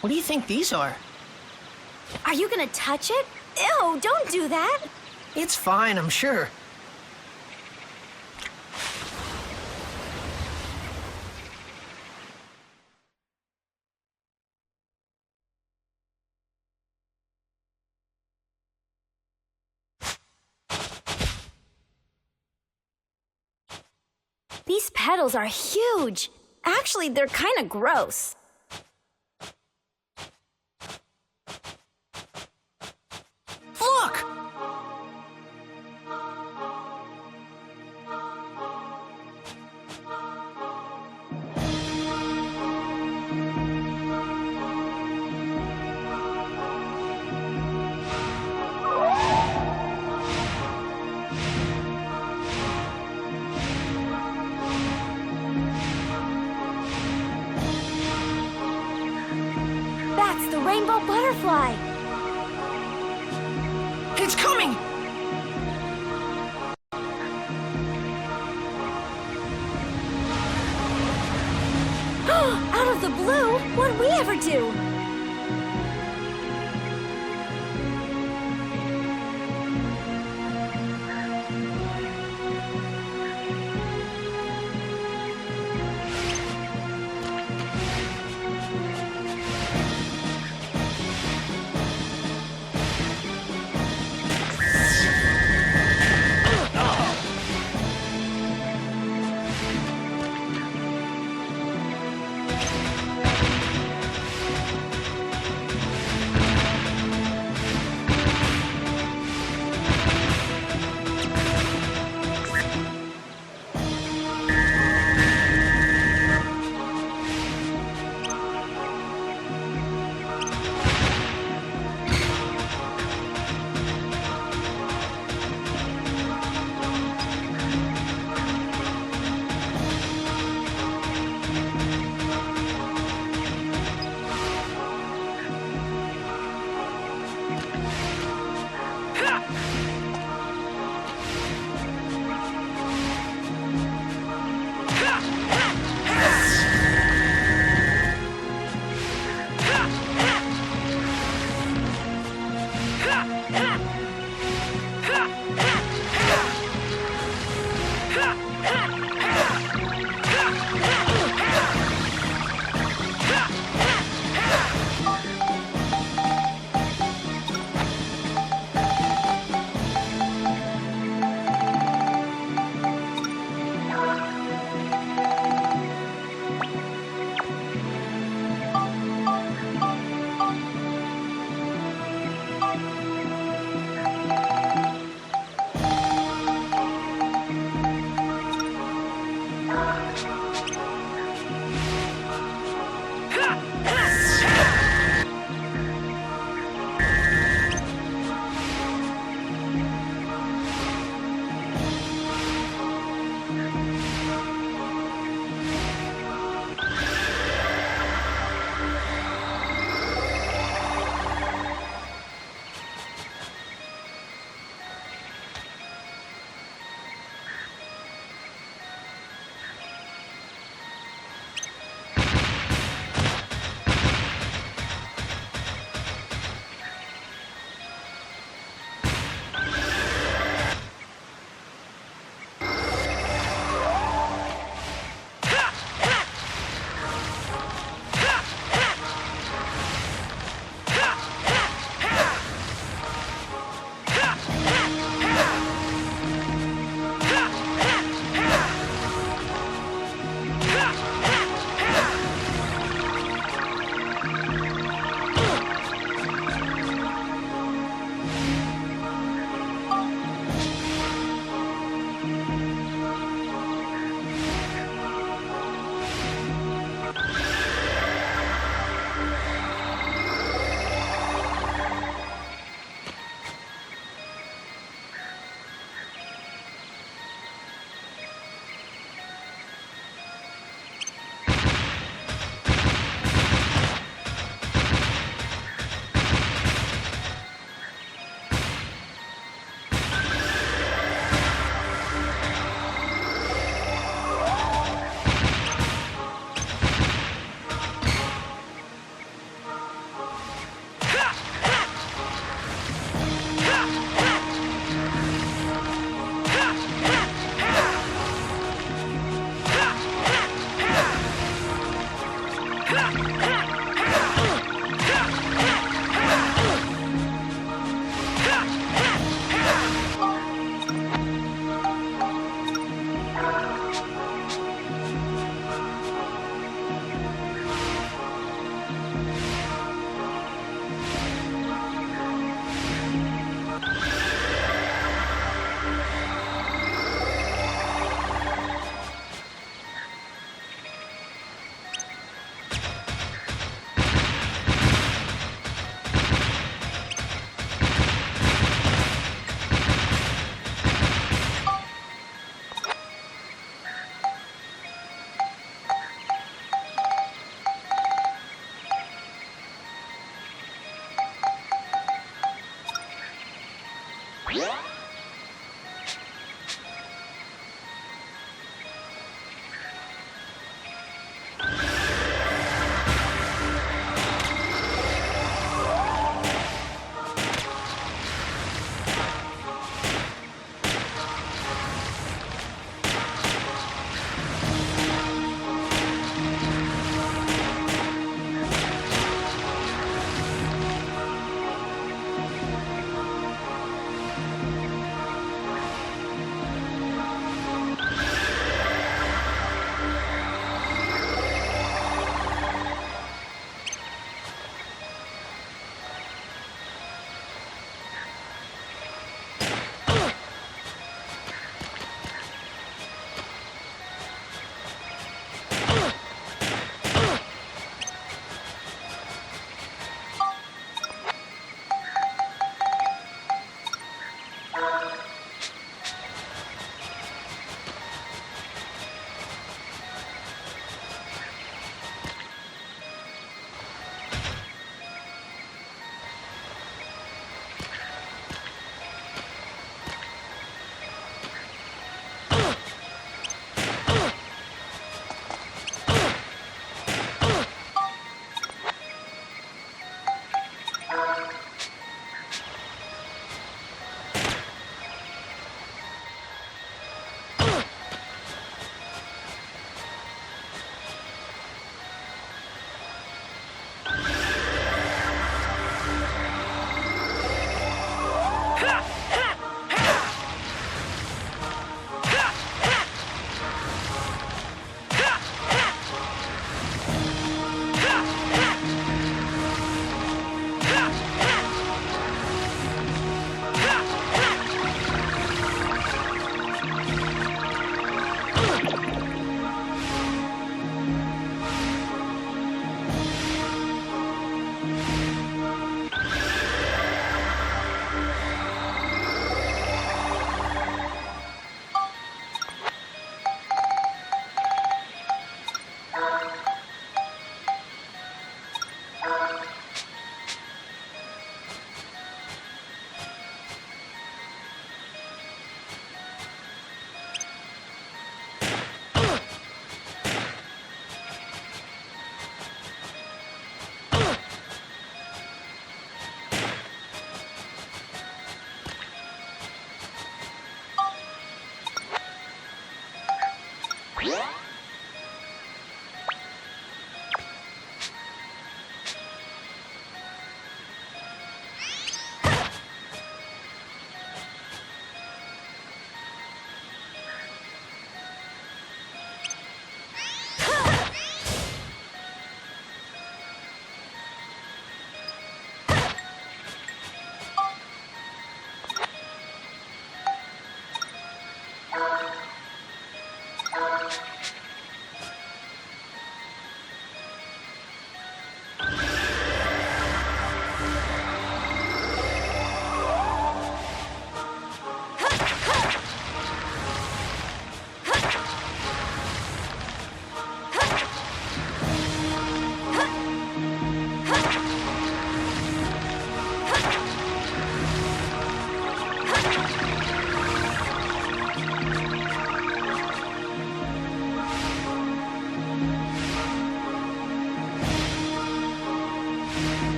What do you think these are? Are you gonna touch it? Ew, don't do that! It's fine, I'm sure. These petals are huge. Actually, they're kind of gross. Look! That's the rainbow butterfly. It's coming! Out of the blue, What'd we ever do?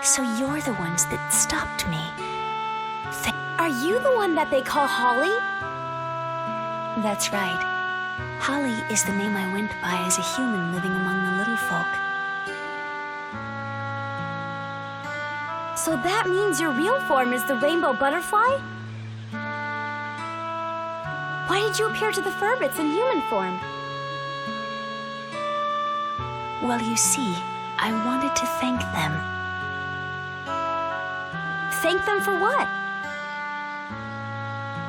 So you're the ones that stopped me. Are you the one that they call Holly? That's right. Holly is the name I went by as a human living among the little folk. So that means your real form is the rainbow butterfly? Why did you appear to the Furbits in human form? Well, you see, I wanted to thank them. Thank them for what?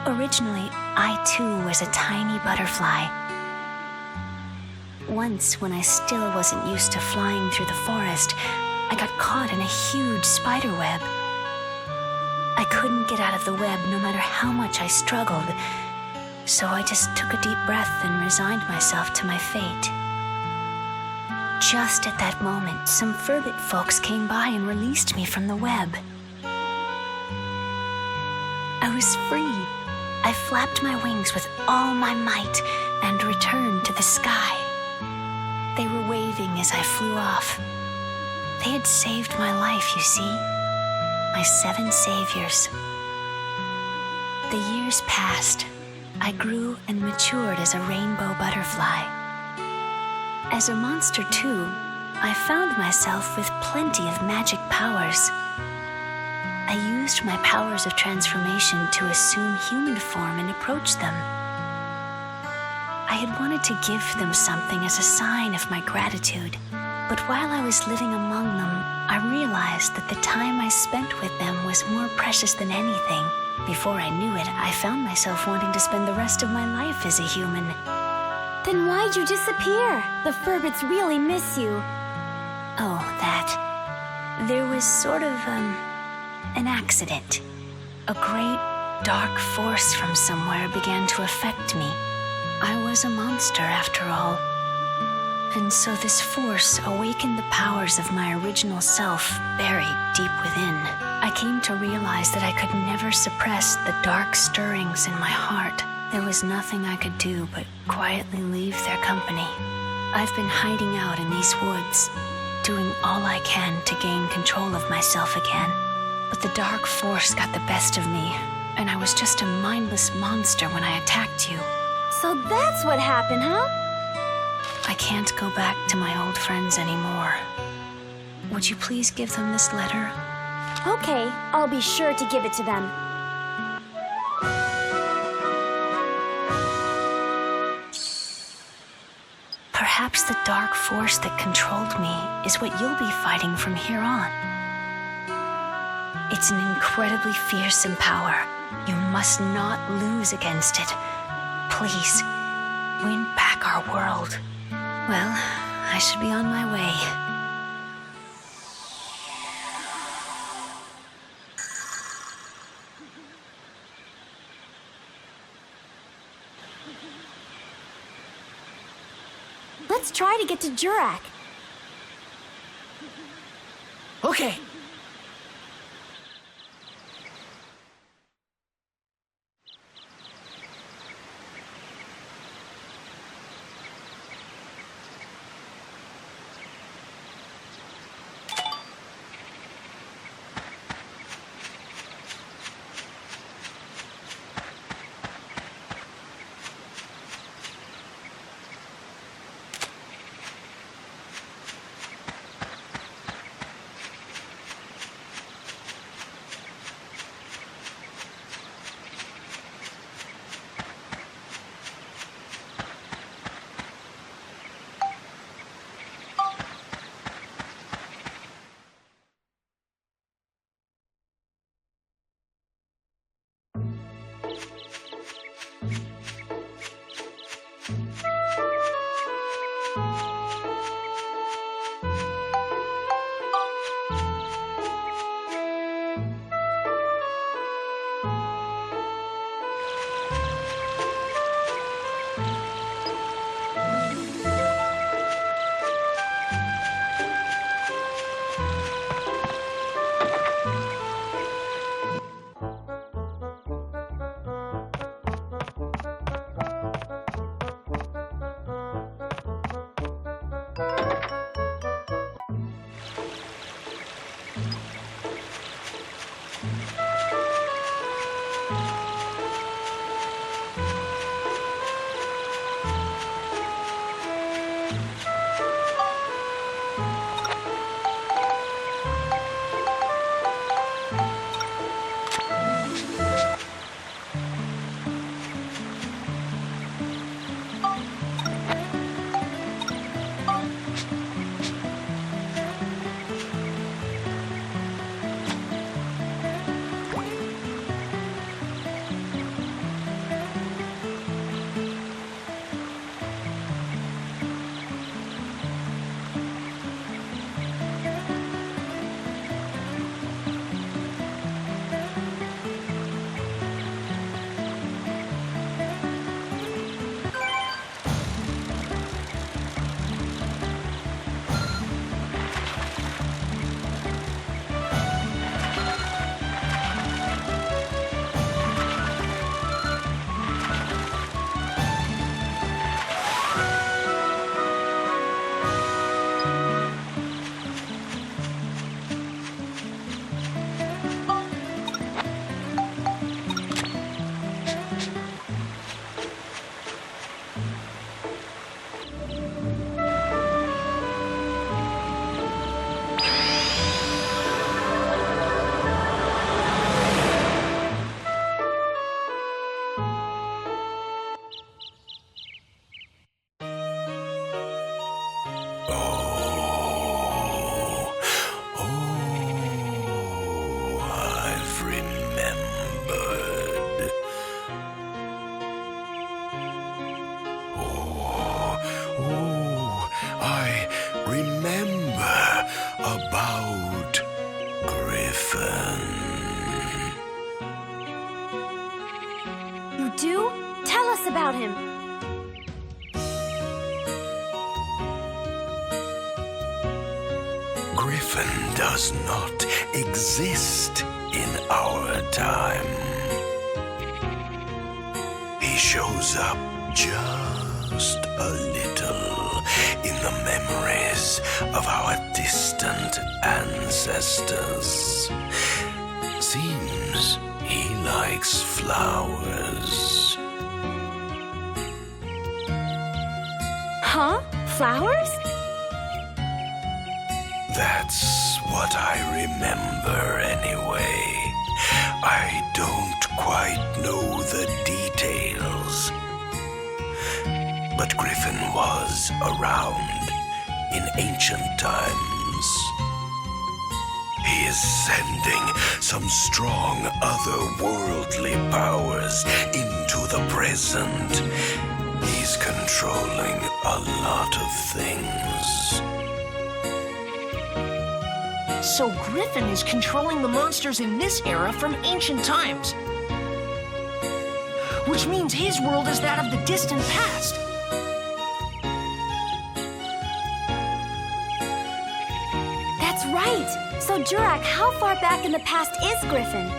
Originally, I too was a tiny butterfly. Once, when I still wasn't used to flying through the forest, I got caught in a huge spider web. I couldn't get out of the web no matter how much I struggled, so I just took a deep breath and resigned myself to my fate. Just at that moment, some Furbit folks came by and released me from the web. I was free. I flapped my wings with all my might and returned to the sky. They were waving as I flew off. They had saved my life, you see. My 7 saviors. The years passed. I grew and matured as a rainbow butterfly. As a monster, too, I found myself with plenty of magic powers. I used my powers of transformation to assume human form and approach them. I had wanted to give them something as a sign of my gratitude, but while I was living among them, I realized that the time I spent with them was more precious than anything. Before I knew it, I found myself wanting to spend the rest of my life as a human. Then why'd you disappear? The Furbits really miss you. Oh, that. There was sort of, an accident. A great, dark force from somewhere began to affect me. I was a monster, after all. And so this force awakened the powers of my original self buried deep within. I came to realize that I could never suppress the dark stirrings in my heart. There was nothing I could do but quietly leave their company. I've been hiding out in these woods, doing all I can to gain control of myself again. But the dark force got the best of me, and I was just a mindless monster when I attacked you. So that's what happened, huh? I can't go back to my old friends anymore. Would you please give them this letter? Okay, I'll be sure to give it to them. Perhaps the dark force that controlled me is what you'll be fighting from here on. It's an incredibly fearsome power. You must not lose against it. Please, win back our world. Well, I should be on my way. Let's try to get to Jurak. Okay. remember about Griffin. You do? Tell us about him. Griffin does not exist in our time. He shows up just a little in the memories of our distant ancestors. Seems he likes flowers. Huh? Flowers? That's what I remember anyway. I don't quite know the details. But Griffin was around in ancient times. He is sending some strong otherworldly powers into the present. He's controlling a lot of things. So Griffin is controlling the monsters in this era from ancient times. Which means his world is that of the distant past. That's right. So, Jurak, how far back in the past is Griffin?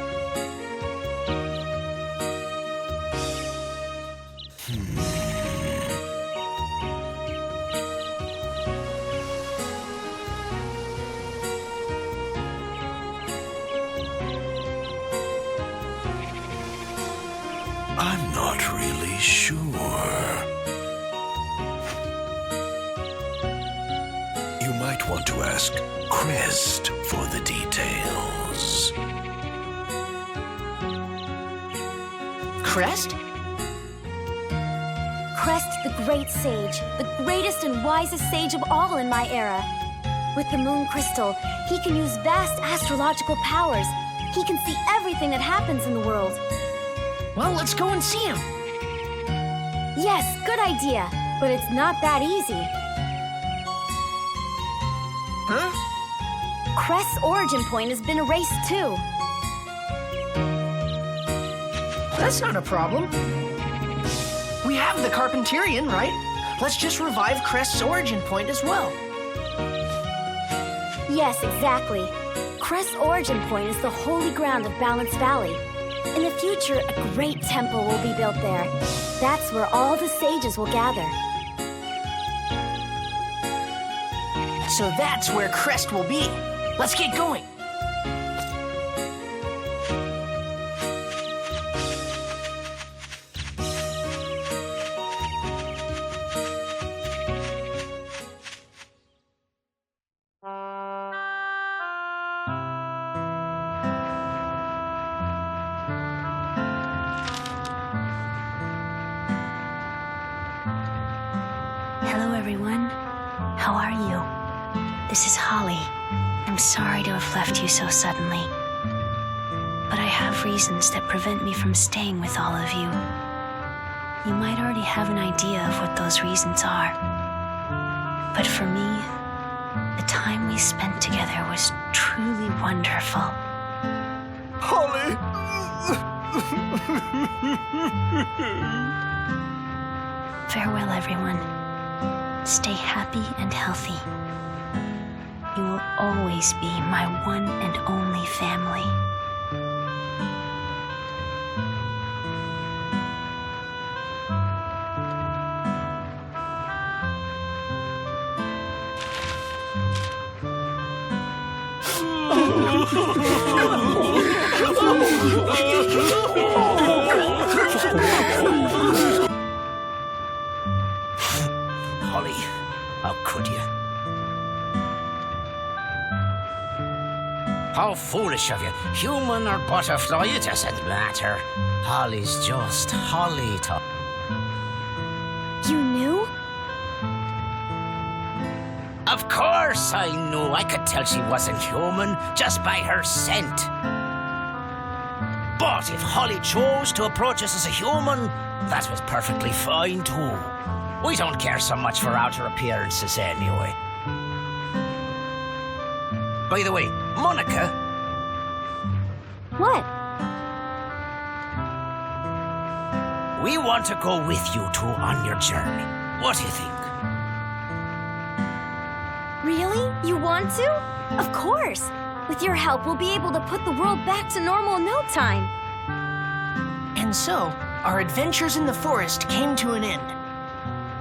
I'm not really sure. You might want to ask Crest for the details. Crest? Crest, the great sage, the greatest and wisest sage of all in my era. With the moon crystal, he can use vast astrological powers. He can see everything that happens in the world. Well, let's go and see him. Yes, good idea. But it's not that easy. Huh? Crest's origin point has been erased too. That's not a problem. We have the Carpenterian, right? Let's just revive Crest's origin point as well. Yes, exactly. Crest's origin point is the holy ground of Balance Valley. In the future, a great temple will be built there. That's where all the sages will gather. So that's where Crest will be. Let's get going. Hello, everyone. How are you? This is Holly. I'm sorry to have left you so suddenly. But I have reasons that prevent me from staying with all of you. You might already have an idea of what those reasons are. But for me, the time we spent together was truly wonderful. Holly! Farewell, everyone. Stay happy and healthy. You will always be my one and only family. Holly, how could you? How foolish of you. Human or butterfly, it doesn't matter. Holly's just Holly to... You knew? Of course I knew. I could tell she wasn't human just by her scent. But if Holly chose to approach us as a human, that was perfectly fine too. We don't care so much for outer appearances anyway. By the way, Monica, What? we want to go with you two on your journey. What do you think? Really? You want to? Of course. With your help, we'll be able to put the world back to normal in no time. And so, our adventures in the forest came to an end.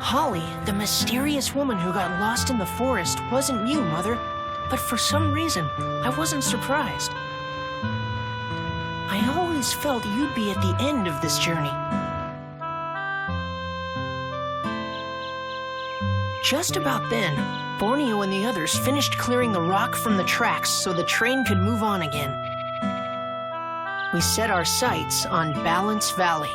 Holly, the mysterious woman who got lost in the forest, wasn't you, Mother. But for some reason, I wasn't surprised. I always felt you'd be at the end of this journey. Just about then, Borneo and the others finished clearing the rock from the tracks so the train could move on again. We set our sights on Balance Valley.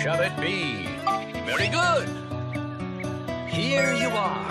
shall it be? Very good. Here you are.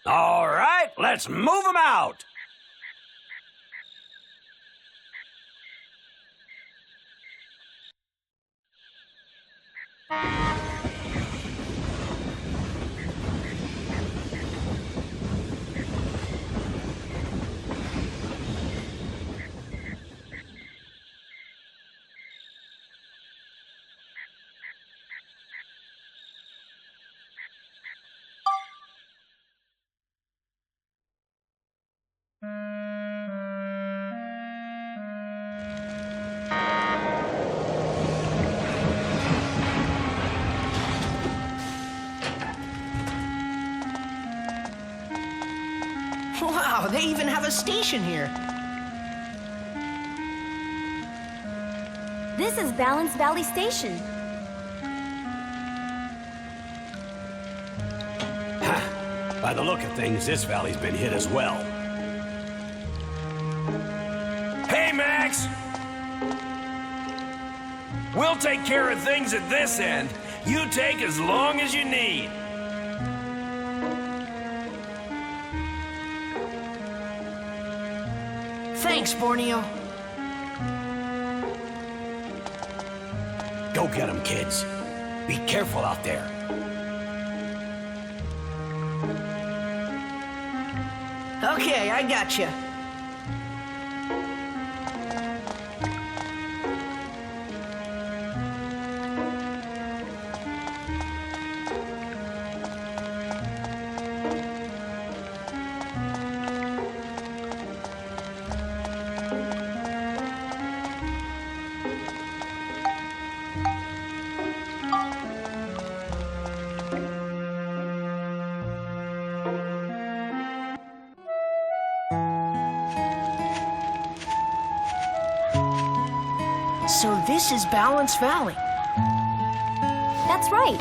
All right, let's move them out. Wow, they even have a station here. This is Balance Valley Station. By the look of things, this valley's been hit as well. Hey, Max! We'll take care of things at this end. You take as long as you need. Thanks, Borneo. Go get them, kids. Be careful out there. Okay, I gotcha. So this is Balance Valley. That's right.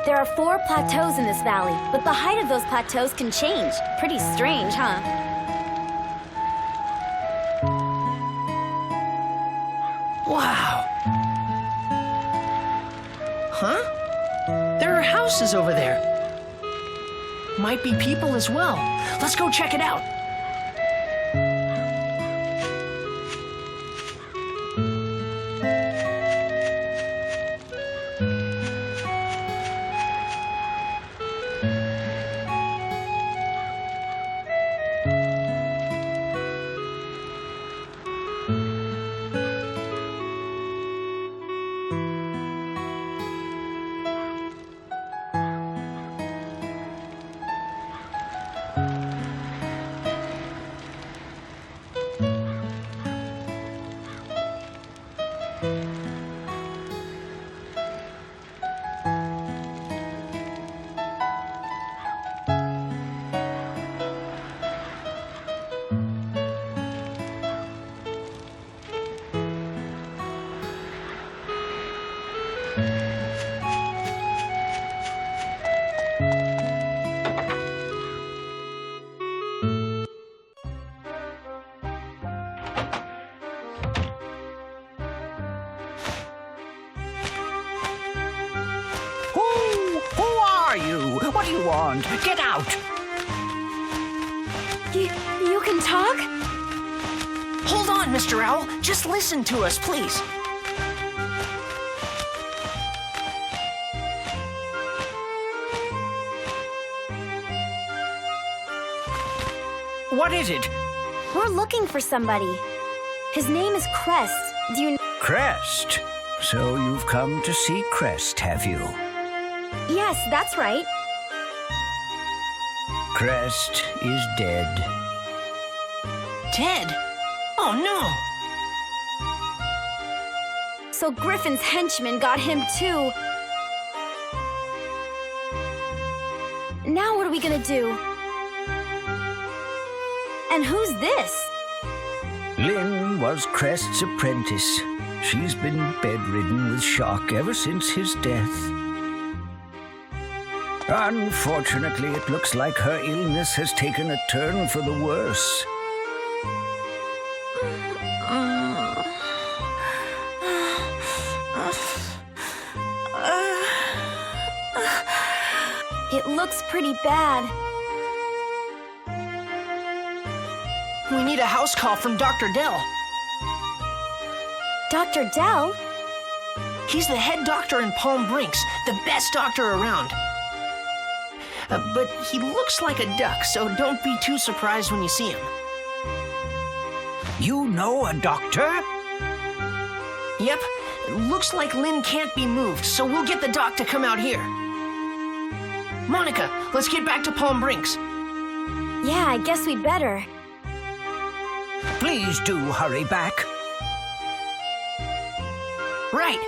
There are 4 plateaus in this valley, but the height of those plateaus can change. Pretty strange, huh? Wow. Huh? There are houses over there. might be people as well. Let's go check it out. Who are you? What do you want? Get out! You can talk? Hold on, Mr. Owl. Just listen to us, please. What is it? We're looking for somebody. His name is Crest. Do you know? Crest. So you've come to see Crest, have you? Yes, that's right. Crest is dead. Dead? Oh, no. So Griffin's henchmen got him too. Now what are we gonna do? And who's this? Lynn was Crest's apprentice. She's been bedridden with shock ever since his death. Unfortunately, it looks like her illness has taken a turn for the worse. It looks pretty bad. We need a house call from Dr. Dell. Dr. Dell? He's the head doctor in Palm Brinks, the best doctor around. But he looks like a duck, so don't be too surprised when you see him. You know a doctor? Yep, it looks like Lynn can't be moved, so we'll get the doc to come out here. Monica, let's get back to Palm Brinks. Yeah, I guess we'd better. Please do hurry back. Right.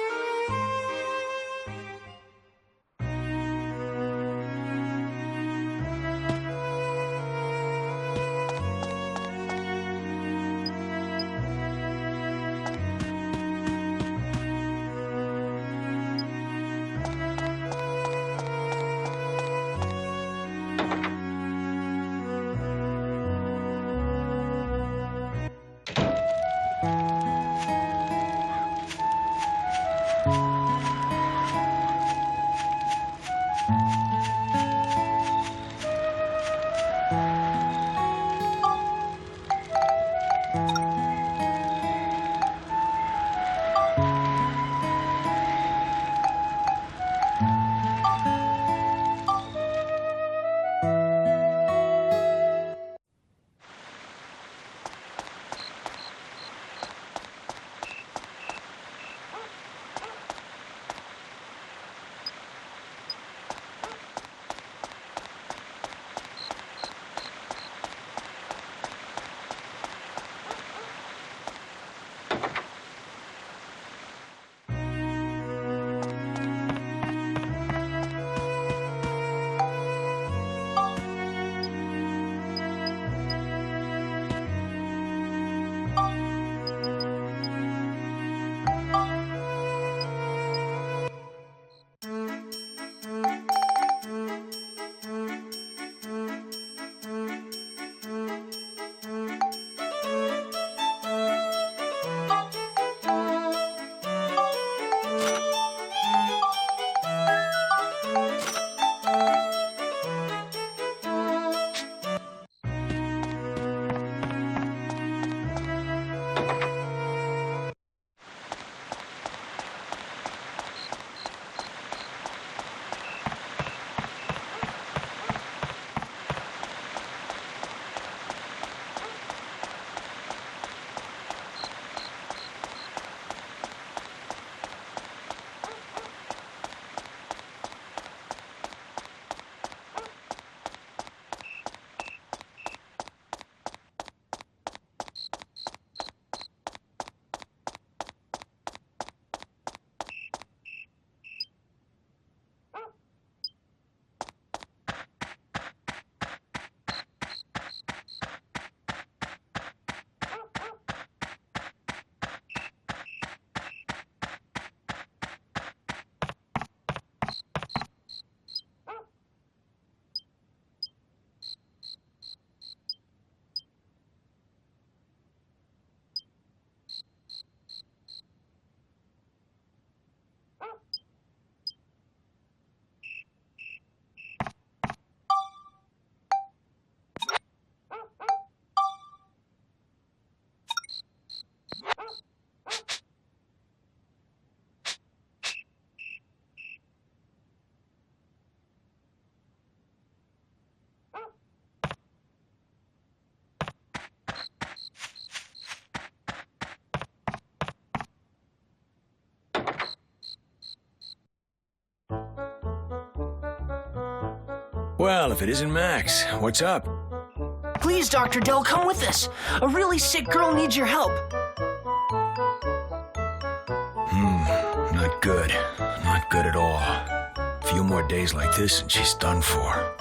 Well, if it isn't Max, what's up? Please, Dr. Dell, come with us. A really sick girl needs your help. Not good. Not good at all. A few more days like this and she's done for.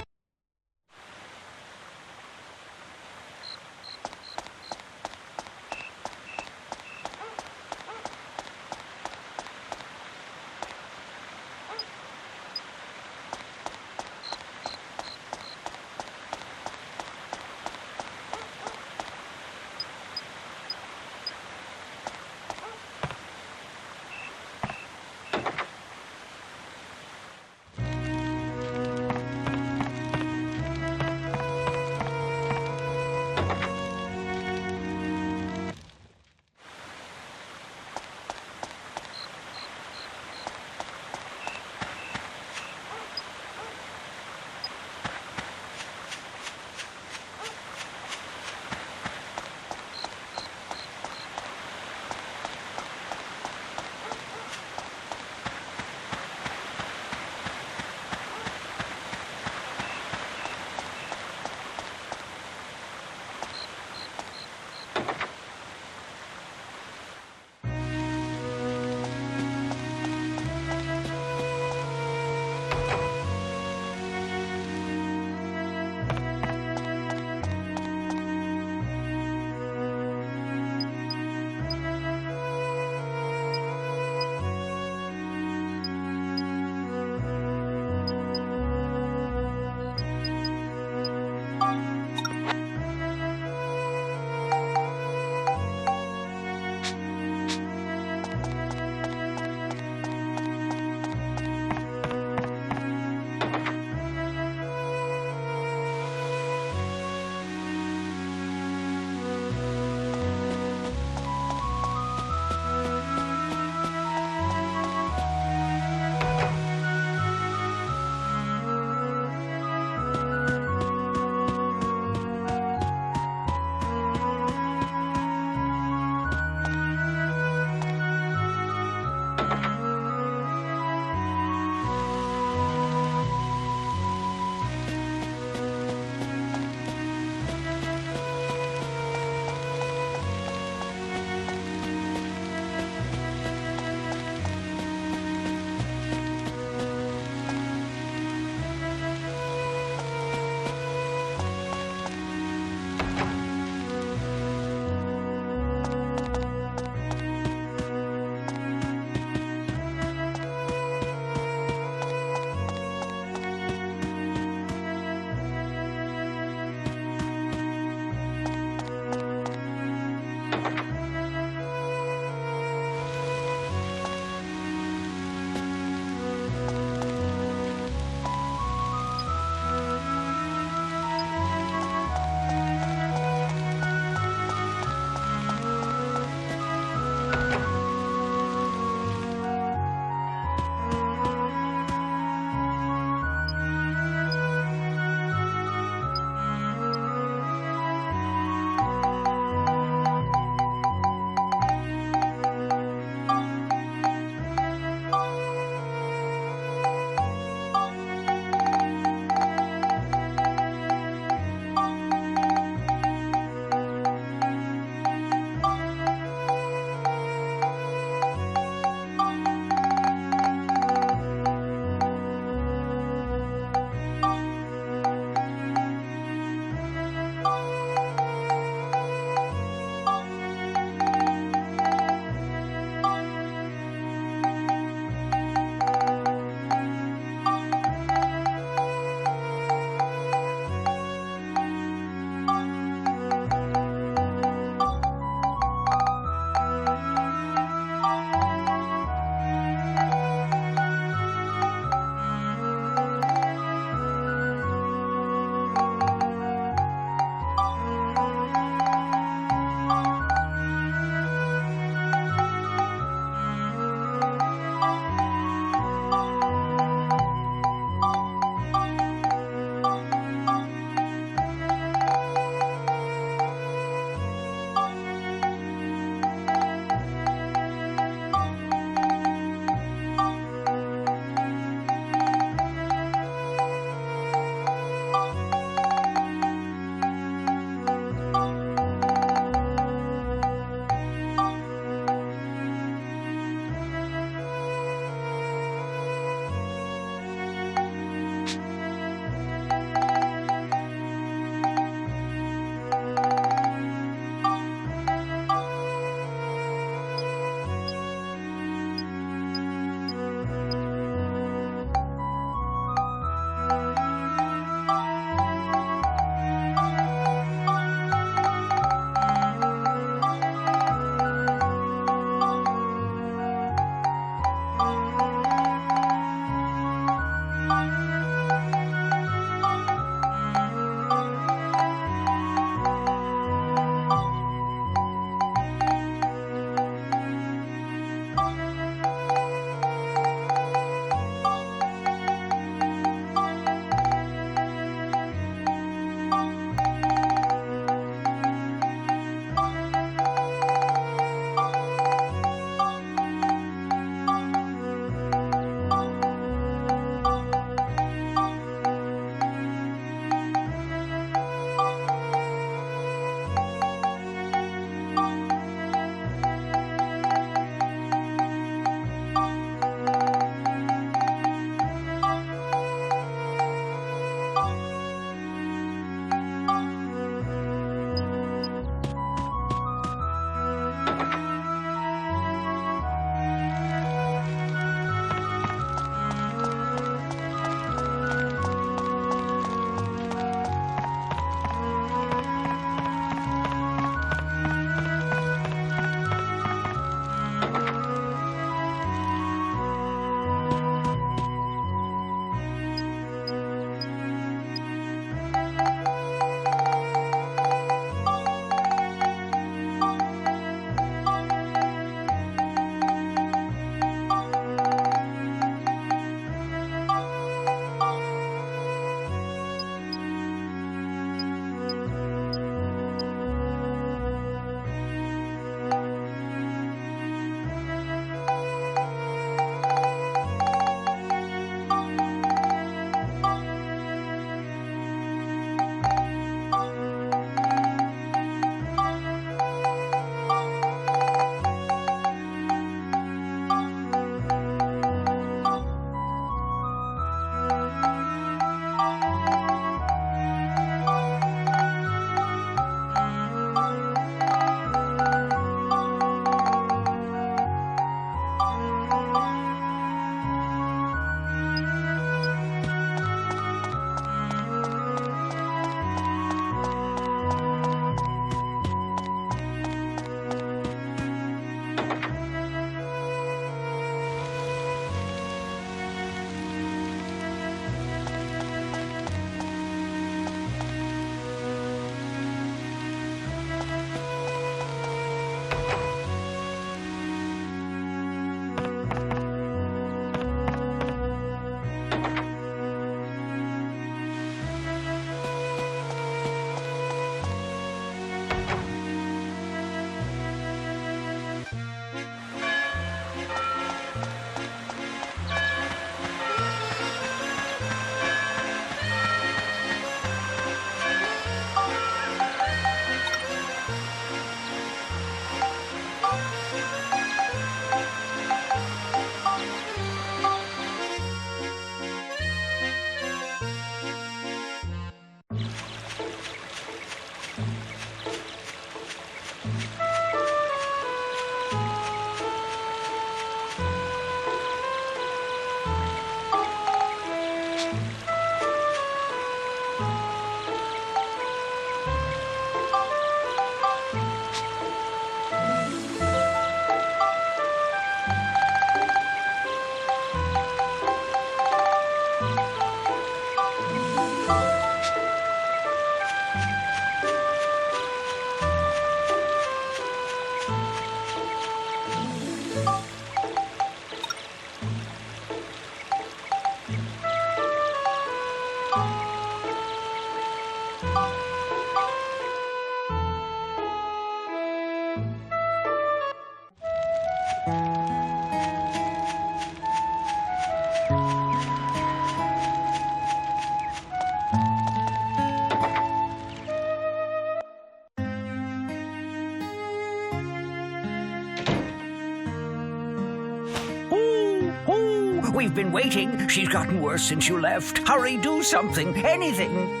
We've been waiting. She's gotten worse since you left. Hurry, do something. Anything.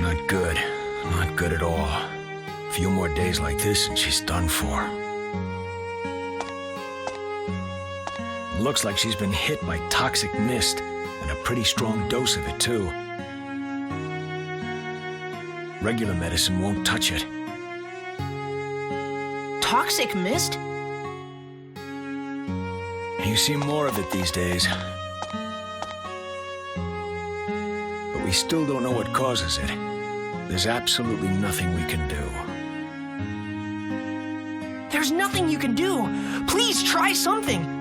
Not good. Not good at all. A few more days like this and she's done for. Looks like she's been hit by toxic mist, and a pretty strong dose of it, too. Regular medicine won't touch it. Toxic mist? You see more of it these days. But we still don't know what causes it. There's absolutely nothing we can do. There's nothing you can do. Please try something.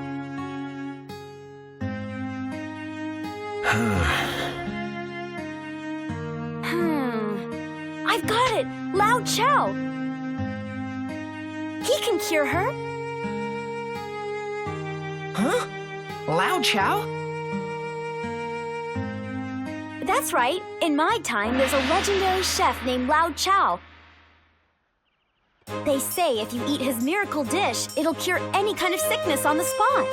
I've got it! Lao Chao! He can cure her! Huh? Lao Chao? That's right. In my time, there's a legendary chef named Lao Chao. They say if you eat his miracle dish, it'll cure any kind of sickness on the spot.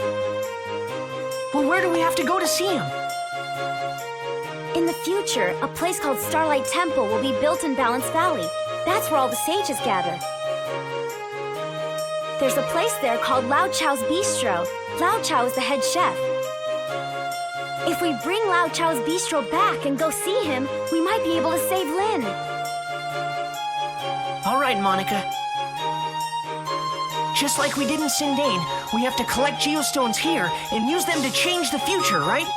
Well, where do we have to go to see him? In the future, a place called Starlight Temple will be built in Balance Valley. That's where all the sages gather. There's a place there called Lao Chao's Bistro. Lao Chao is the head chef. If we bring Lao Chao's Bistro back and go see him, we might be able to save Lin. All right, Monica. Just like we did in Sindane, we have to collect geostones here and use them to change the future, right?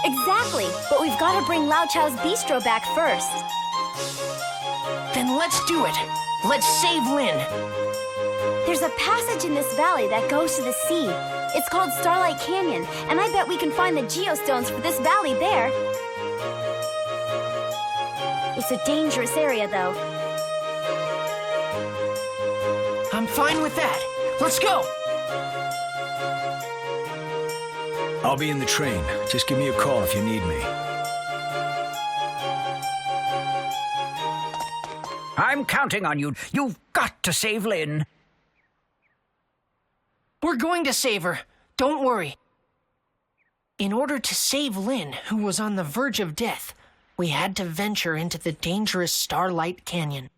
Exactly, but we've got to bring Lao Chao's Bistro back first. Then let's do it. Let's save Lin. There's a passage in this valley that goes to the sea. It's called Starlight Canyon, and I bet we can find the geostones for this valley there. It's a dangerous area, though. I'm fine with that. Let's go. I'll be in the train. Just give me a call if you need me. I'm counting on you. You've got to save Lin. We're going to save her. Don't worry. In order to save Lin, who was on the verge of death, we had to venture into the dangerous Starlight Canyon.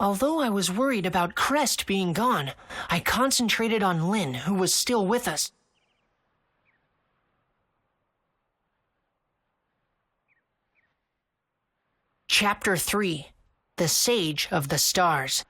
Although I was worried about Crest being gone, I concentrated on Lin, who was still with us. Chapter 3: The Sage of the Stars.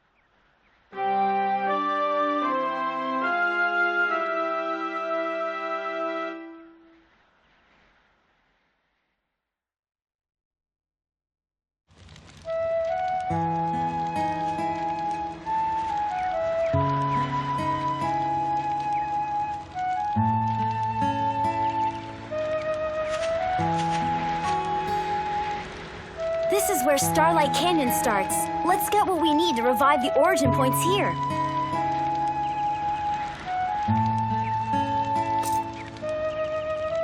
This is where Starlight Canyon starts. Let's get what we need to revive the origin points here.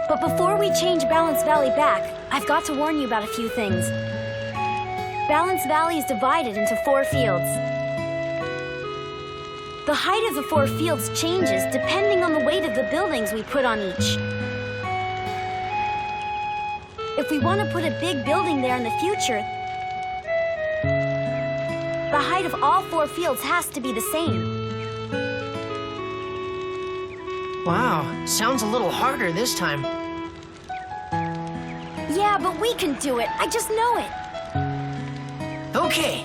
But before we change Balance Valley back, I've got to warn you about a few things. Balance Valley is divided into 4 fields. The height of the 4 fields changes depending on the weight of the buildings we put on each. If we want to put a big building there in the future, the height of all 4 fields has to be the same. Wow, sounds a little harder this time. Yeah, but we can do it. I just know it. Okay,